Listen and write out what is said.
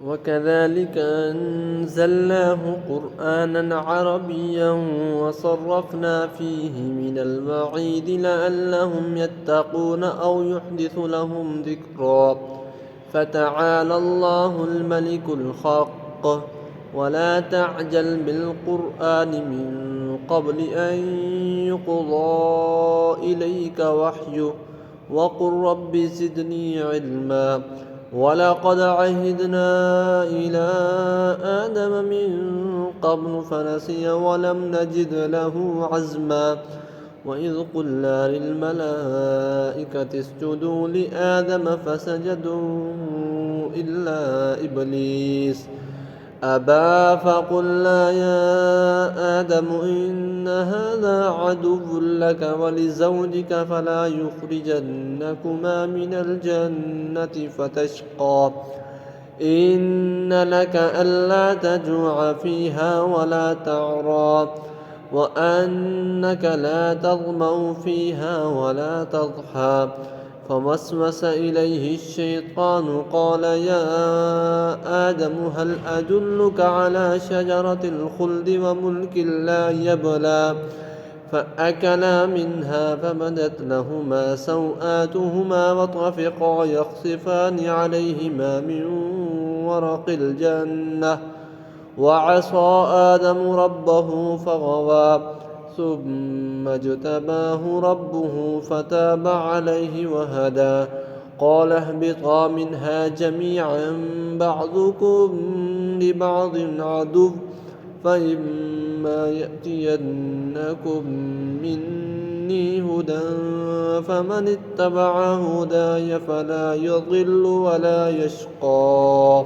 وكذلك أنزلناه قرآنا عربيا وصرفنا فيه من الوعيد لعلهم يتقون أو يحدث لهم ذكرا فتعالى الله الملك الحق ولا تعجل بالقرآن من قبل أن يقضى إليك وحيه وقل رب زدني علما ولقد عهدنا إلى آدم من قبل فنسي ولم نجد له عزما وإذ قلنا للملائكة اسجدوا لآدم فسجدوا إلا إبليس أبى فقلنا يا آدم إن هذا عدو لك ولزوجك فلا يخرجنكما من الجنة فتشقى إن لك ألا تجوع فيها ولا تعرى وأنك لا تظمأ فيها ولا تضحى فوسوس إليه الشيطان قال يا آدم هل أدلك على شجرة الخلد وملك لا يبلى فأكلا منها فبدت لهما سوآتهما وطفقا يخصفان عليهما من ورق الجنة وعصى آدم ربه فغوى ثم اجتباه ربه فتاب عليه وهدى قال اهبطا منها جميعا بعضكم لبعض عدو فإما يأتينكم مني هدى فمن اتبع هداي فلا يضل ولا يشقى